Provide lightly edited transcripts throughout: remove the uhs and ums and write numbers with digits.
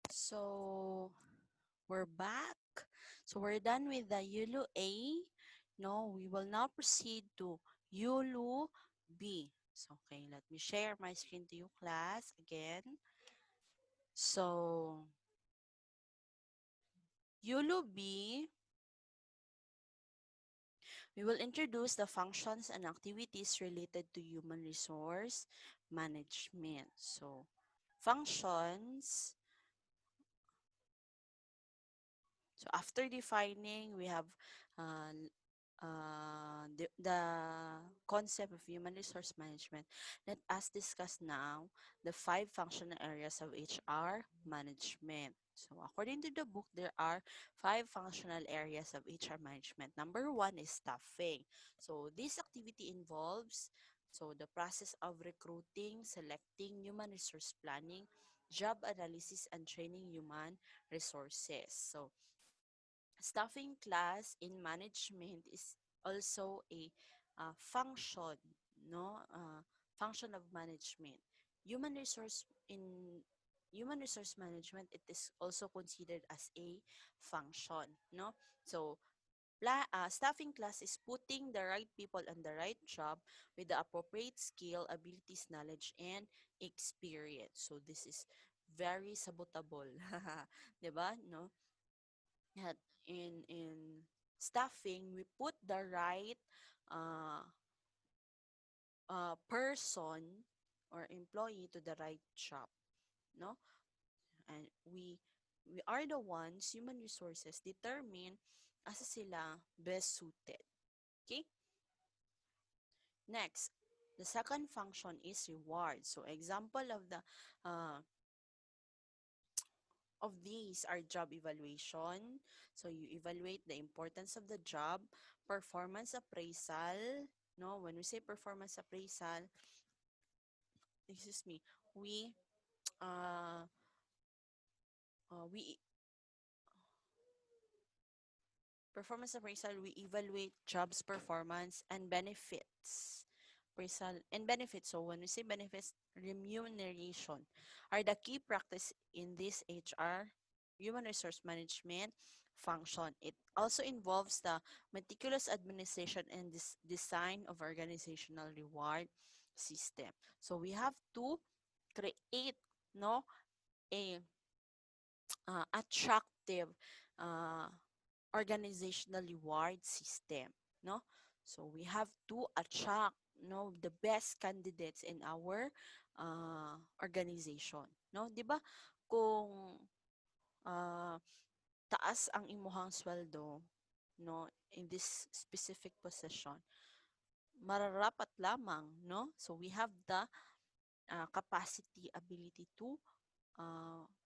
So we're back. So we're done with the ULO A. No, we will now proceed to ULO B. So okay, let me share my screen to you, class, again. So ULO B, we will introduce the functions and activities related to human resource management. So functions. So after defining, we have uh, the concept of human resource management. Let us discuss now the 5 functional areas of HR management. So according to the book, there are 5 functional areas of HR management. Number 1 is staffing. So this activity involves the process of recruiting, selecting, human resource planning, job analysis, and training human resources. So staffing class in management is also a function, no, function of management. Human resource in human resource management, it is also considered as a function, no. So staffing class is putting the right people on the right job with the appropriate skill, abilities, knowledge, and experience. So this is very sabotable, 'di ba? No, yeah, in staffing, we put the right uh, person or employee to the right job, no? And we are the ones, human resources, determine asa sila best suited. Okay? Next, the second function is reward. So example uh, of these are job evaluation. So you evaluate the importance of the job, performance appraisal. No, when we say performance appraisal, excuse me, we uh, we performance appraisal, we evaluate jobs performance and benefits. Appraisal and benefits. So when we say benefits, remuneration are the key practice in this HR, human resource management function. It also involves the meticulous administration and design of organizational reward system. So we have to create, no, a attractive uh, organizational reward system, no. So we have to attract, no, the best candidates in our organization, no, 'di ba? Kung uh, taas ang imuhang sweldo, no, in this specific position, mararapat lamang, no. So we have the capacity, ability to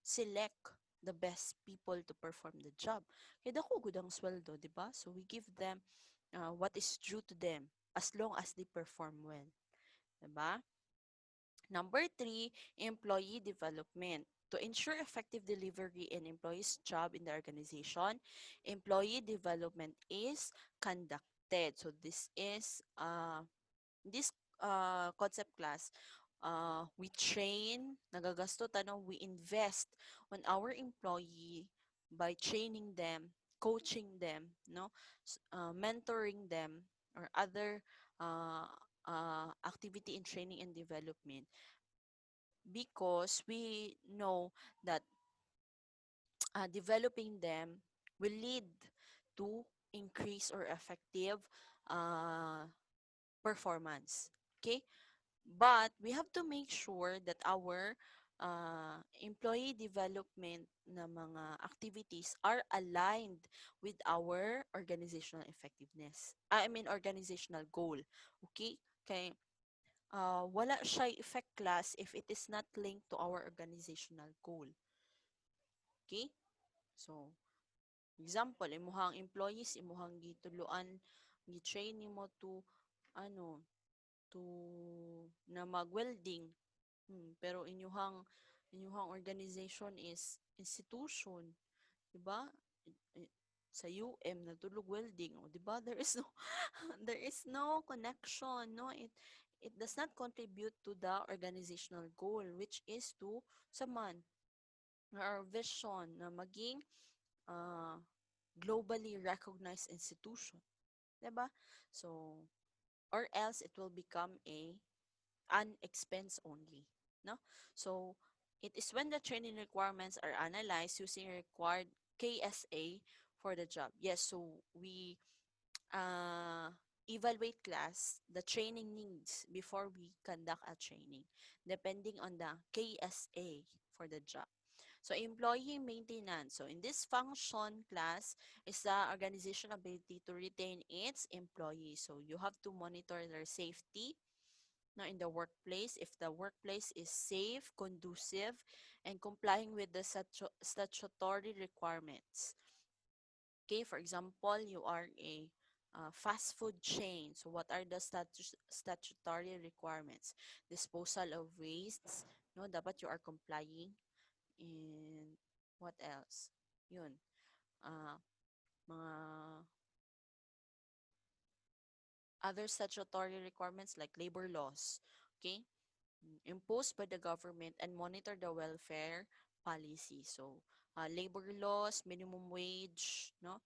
select the best people to perform the job. Kaya dako gud ang sweldo, di ba? So we give them what is due to them as long as they perform well, di ba? Number 3, employee development. To ensure effective delivery in employees' job in the organization, employee development is conducted. So this concept class, we train, nagagasto tano, we invest on our employee by training them, coaching them, no, mentoring them, or other activity in training and development, because we know that developing them will lead to increase or effective uh, performance. Okay? But we have to make sure that our employee development na mga activities are aligned with our organizational effectiveness. I mean, organizational goal. Okay? Kay wala siya effect class if it is not linked to our organizational goal. Okay? So, example, imuhang employees, imuhang gituluan, gi-train nimo to ano, to na mag-welding. Pero inyuhang organization is institution, 'di ba? Sa nagtulog welding, o 'di ba? There is no there is no connection, no. It does not contribute to the organizational goal, which is to saman our vision na maging uh, globally recognized institution, 'di ba? So, or else it will become an expense only, no? So, it is when the training requirements are analyzed using required KSA for the job. Yes, so we uh, evaluate class the training needs before we conduct a training, depending on the KSA for the job. So employee maintenance. So in this function class is the organization ability to retain its employees. So you have to monitor their safety now in the workplace. If the workplace is safe, conducive, and complying with the statutory requirements. Okay, for example, you are a fast food chain. So what are the statutory requirements? Disposal of wastes, no, dapat you are complying. And what else? Yun. Uh, mga other statutory requirements like labor laws. Okay? Imposed by the government and monitor the welfare policy. So, labor laws, minimum wage, no?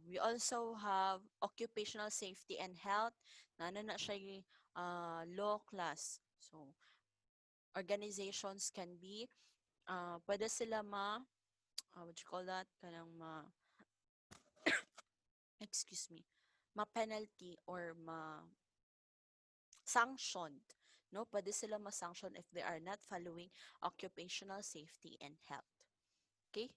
We also have occupational safety and health. Na siya yung law class. So, organizations can be, pwede sila what you call that? Kanang excuse me, ma-penalty or sanctioned. No, pwede sila ma-sanction if they are not following occupational safety and health. Okay?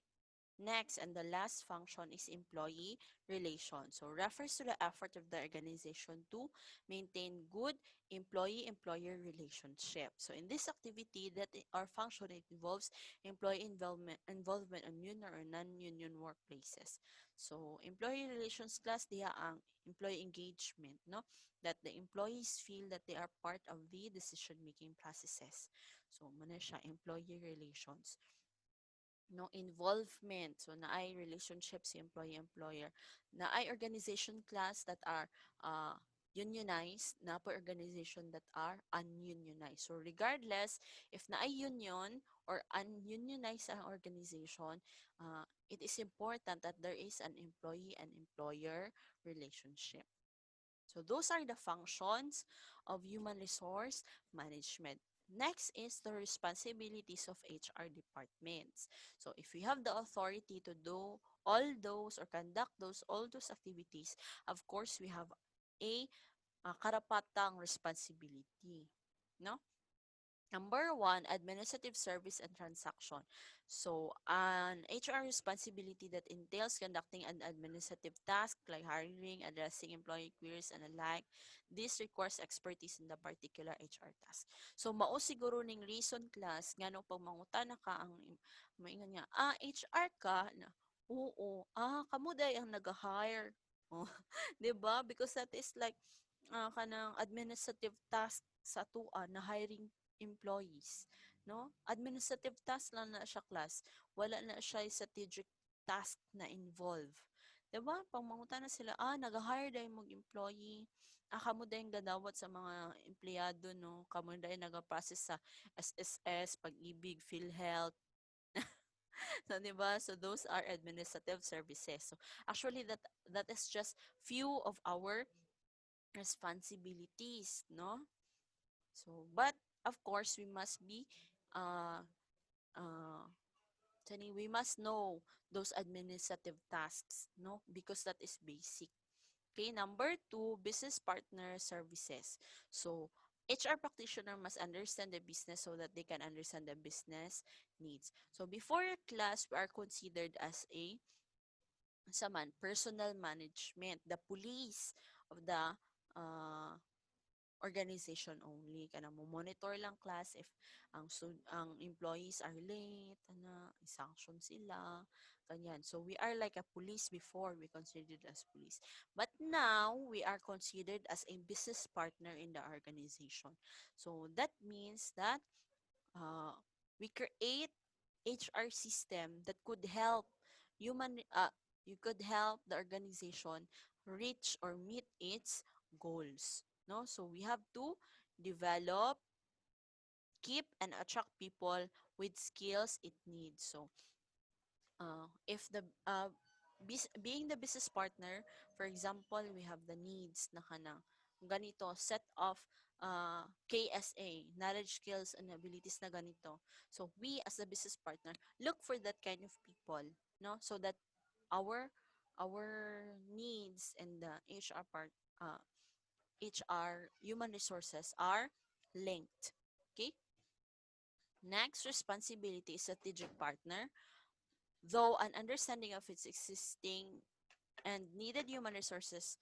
Next, and the last function is employee relations. So, refers to the effort of the organization to maintain good employee-employer relationship. So, in this activity that our function, it involves employee involvement on union or non-union workplaces. So, employee relations class, diya ang employee engagement, no? That the employees feel that they are part of the decision-making processes. So, muna siya, employee relations, no, involvement. So naay relationships si employee-employer. Naay organization class that are unionized, na po organization that are ununionized. So regardless if naay union or ununionized ang organization, it is important that there is an employee and employer relationship. So those are the functions of human resource management. Next is the responsibilities of HR departments. So if we have the authority to do all those or conduct all those activities, of course we have a karapatang responsibility, no? Number one, administrative service and transaction. So, an HR responsibility that entails conducting an administrative task like hiring, addressing employee queries, and the like. This requires expertise in the particular HR task. So, mao siguro ning reason class nga no pag mangutana ka ang maingon nga, HR ka na. Oo, kamo day ang nag-hire. Oh, 'di ba? Because that is like kanang administrative task sa tuwa na hiring employees, no? Administrative task lang na siya class. Wala na siya strategic task na involve. 'Di ba? Pag mangutan na sila, nag-hire dahil mag-employee. Kamo dahil gadawat sa mga empleyado, no? Kamo dahil nag-process sa SSS, Pag-ibig, PhilHealth. So, 'di ba? So, those are administrative services. So, actually, that is just few of our responsibilities, no? So, but of course, we must be uh uh we must know those administrative tasks, no? Because that is basic. Okay, number two, business partner services. So, HR practitioner must understand the business so that they can understand the business needs. So, before your class, we are considered as a personal management, the police of the uh, organization only. Kana mo monitor lang class if ang employees are late, sanction sila, kanyan. So we are like a police before, we considered as police. But now we are considered as a business partner in the organization. So that means that we create HR system that could help human you could help the organization reach or meet its goals, no? So we have to develop, keep, and attract people with skills it needs. So, if the being the business partner, for example, we have the needs na kanang ganito, set of KSA, knowledge, skills, and abilities na ganito. So, we as a business partner, look for that kind of people, no? So that our our needs and the HR human resources are linked. Okay? Next responsibility is strategic partner. Though an understanding of its existing and needed human resources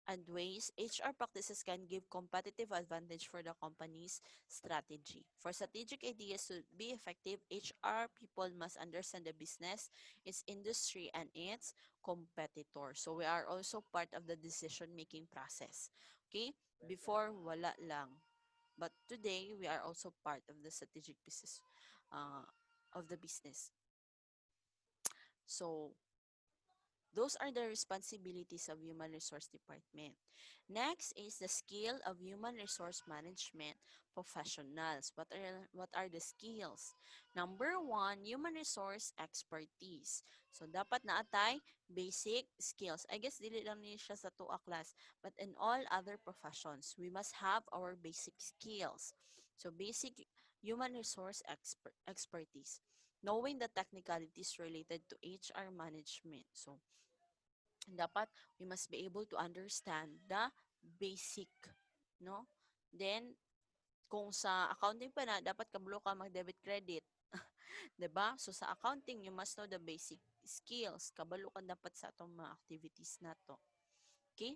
and ways, HR practices can give competitive advantage for the company's strategy. For strategic ideas to be effective, HR people must understand the business, its industry, and its competitors. So we are also part of the decision-making process. Okay? Before, wala lang. But today, we are also part of the strategic business of the business. So, those are the responsibilities of human resource department. Next is the skill of human resource management professionals. What are the skills? Number one, human resource expertise. So dapat naatay basic skills. I guess dili lang ni siya sa tuwa class, but in all other professions, we must have our basic skills. So basic human resource expertise. Knowing the technicalities related to HR management. So dapat we must be able to understand the basic, no? Then kung sa accounting pa na dapat kabalo ka mag debit credit, 'di ba? So sa accounting you must know the basic skills, kabalo ka dapat sa atong mga activities nato. Okay?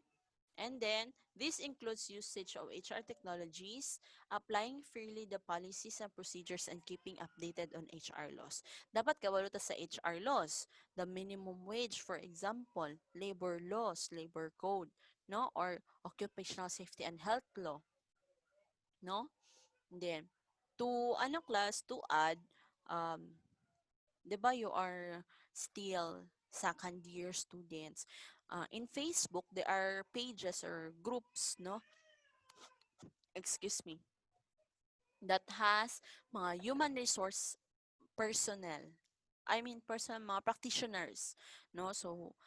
And then, this includes usage of HR technologies, applying freely the policies and procedures, and keeping updated on HR laws. Dapat kabalo ta sa HR laws. The minimum wage, for example, labor laws, labor code, no? Or occupational safety and health law, no? And then, to add, um, di ba you are still second year students, in Facebook there are pages or groups, no, excuse me, that has mga human resource personnel, personnel, mga practitioners, no? So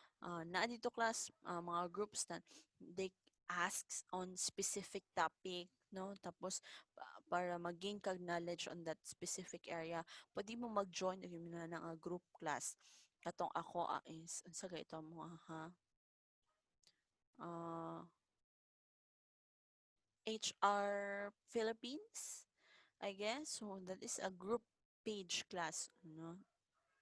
na dito class, mga groups na they asks on specific topic, no? Tapos para maging kag knowledge on that specific area, pwede mo mag-join yung na ng group class. Katong ako is sa ito mo ha. HR Philippines, I guess. So that is a group page class, no?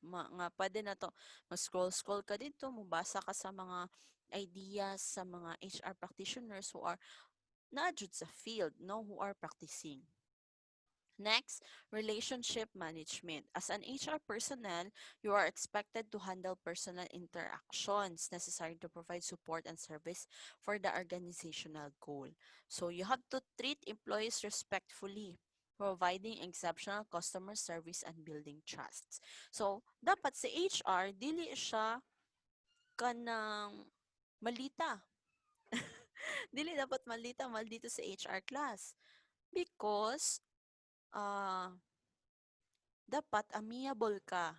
Nga pwede na to, mag-scroll ka dito, mabasa ka sa mga ideas sa mga HR practitioners who are na-adjud sa field, no, who are practicing. Next, relationship management. As an HR personnel, you are expected to handle personal interactions necessary to provide support and service for the organizational goal. So you have to treat employees respectfully, providing exceptional customer service and building trust. So, dapat si HR, dili siya kanang malita. Dili dapat malita mal dito sa HR class. Because, dapat amiable ka.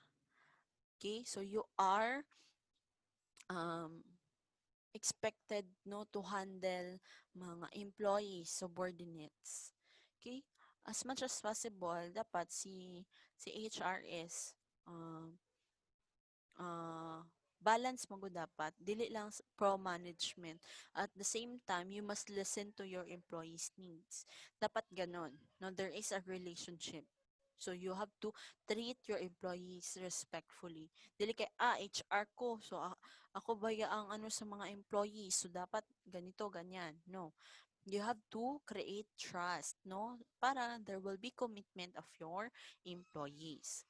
Okay? So, you are um, expected, no, to handle mga employees, subordinates. Okay? As much as possible, dapat si HR is um, balance mo dapat, dili lang pro management. At the same time, you must listen to your employees' needs. Dapat ganon. No, there is a relationship. So you have to treat your employees respectfully. Dili kay HR ko. So ako baya ang ano sa mga employees. So dapat ganito ganyan. No. You have to create trust, no? Para there will be commitment of your employees.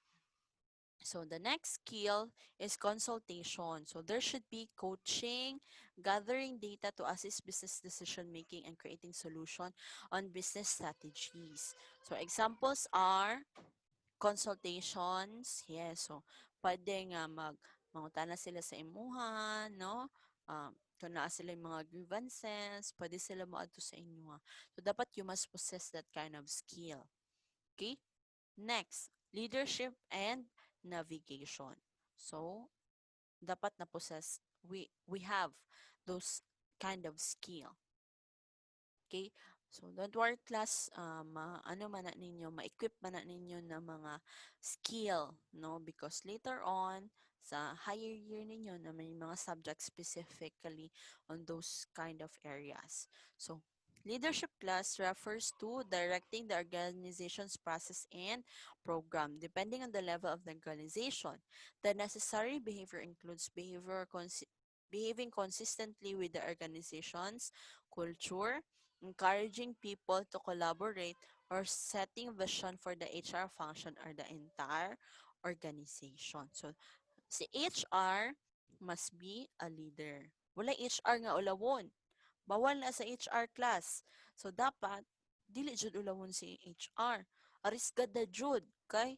So the next skill is consultation. So there should be coaching, gathering data to assist business decision making and creating solution on business strategies. So examples are consultations. Yes, so pwede nga mangutana sila sa imuha, no? Kung naa sila yung mga grievances, pwede sila moadto sa inyo. So dapat you must possess that kind of skill. Okay? Next, leadership, and navigation. So, dapat na possess, we have those kind of skill. Okay? So, don't worry class, ano man na ninyo, ma-equip man na ninyo ng mga skill, no? Because later on, sa higher year ninyo na may mga subjects specifically on those kind of areas. So, leadership class refers to directing the organization's process and program. Depending on the level of the organization, the necessary behavior includes behaving consistently with the organization's culture, encouraging people to collaborate, or setting vision for the HR function or the entire organization. So, si HR must be a leader. Wala HR nga ulawon. Bawal na sa HR class. So, dapat, dili jud ulawon si HR. Aris gada jud, kay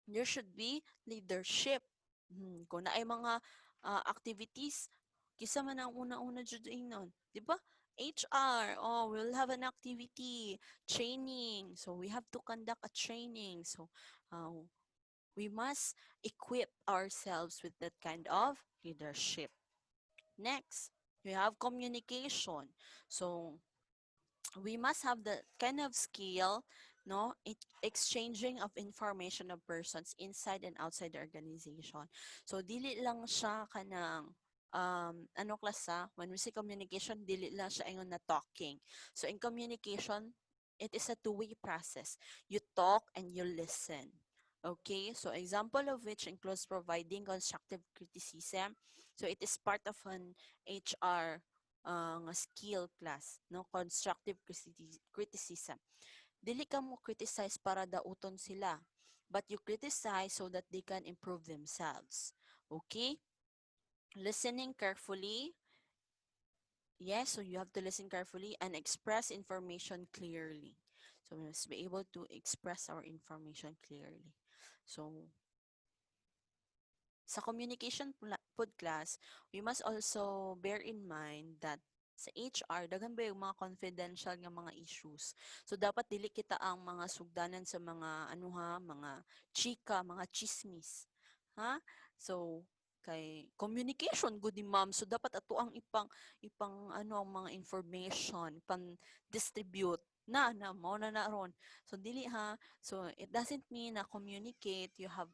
there should be leadership. Kung na ay mga activities, kisa man ang una-una jud ingnon, di ba? HR, oh, we'll have an activity, training. So we have to conduct a training. So we must equip ourselves with that kind of leadership. Next, we have communication. So we must have the kind of skill, no, exchanging of information of persons inside and outside the organization. So dili lang siya kanang ano klasa, when we say communication, dili lang siya ingon na talking. So in communication, it is a two-way process. You talk and you listen. Okay, so example of which includes providing constructive criticism. So it is part of an HR nga skill class, no? Constructive criticism. Dili ka mo criticize para dauton sila, but you criticize so that they can improve themselves. Okay? Listening carefully. Yes, so you have to listen carefully and express information clearly. So we must be able to express our information clearly. So sa communication pod class, we must also bear in mind that sa HR, daghan ba yung mga confidential nga mga issues. So, dapat dili kita ang mga sugdanan sa mga, ano ha, mga chika, mga chismis. Ha? So, kay communication, good ni ma'am. So, dapat ato ang ipang ano, ang mga information, pan distribute mo na ron. So, dili ha. So, it doesn't mean na communicate, you have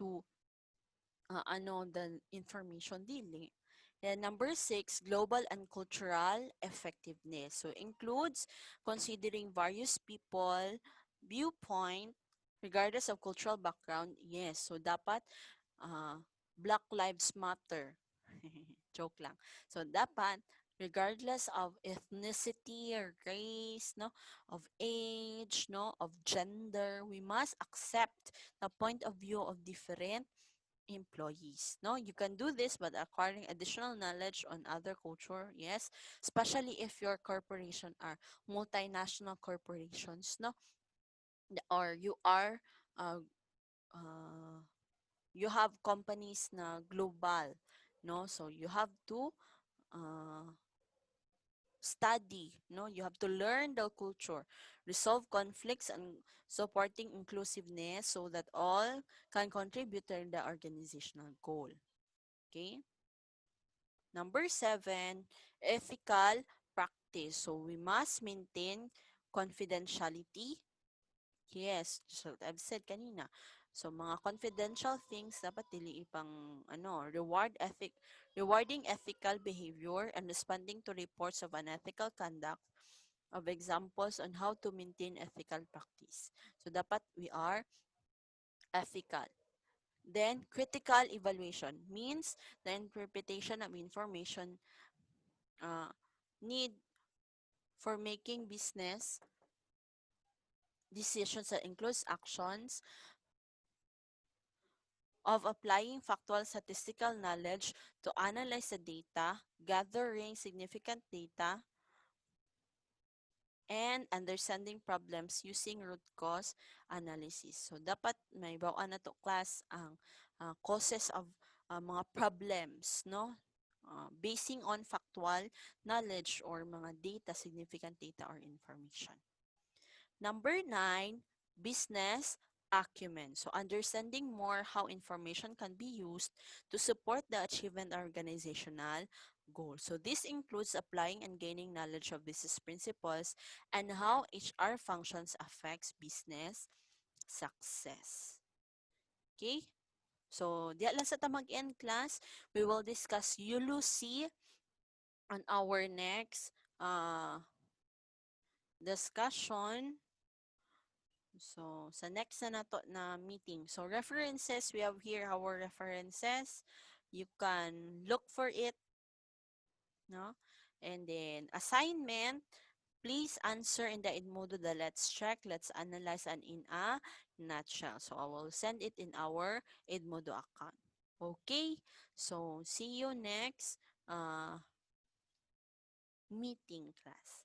to the information dili. And number 6, global and cultural effectiveness. So includes considering various people, viewpoint, regardless of cultural background. Yes, so dapat Black Lives Matter. Joke lang. So dapat regardless of ethnicity or race, no, of age, no, of gender, we must accept the point of view of different employees. No, you can do this by acquiring additional knowledge on other culture. Yes, especially if your corporation are multinational corporations. No, or you are uh, uh, you have companies na global. No, so you have to uh, study. No, you have to learn the culture, resolve conflicts, and supporting inclusiveness so that all can contribute to the organizational goal. Okay. Number 7, ethical practice. So we must maintain confidentiality. Yes, just what I've said kanina. So mga confidential things dapat dili ipang rewarding ethical behavior and responding to reports of unethical conduct of examples on how to maintain ethical practice. So dapat we are ethical. Then critical evaluation means the interpretation of information uh, need for making business decisions that includes actions of applying factual statistical knowledge to analyze the data, gathering significant data, and understanding problems using root cause analysis. So, dapat may bawaan na to class ang causes of mga problems, no? Basing on factual knowledge or mga data, significant data or information. Number 9, business acumen. So understanding more how information can be used to support the achievement of organizational goals. So this includes applying and gaining knowledge of business principles and how HR functions affects business success. Okay? So, diya lang sa tamag-end class, we will discuss ULOC on our next discussion. So, sa next na nato na meeting. So, references, we have here our references. You can look for it, no? And then, assignment, please answer in the Edmodo the let's check, let's analyze, and in a nutshell. So, I will send it in our Edmodo account. Okay? So, see you next meeting class.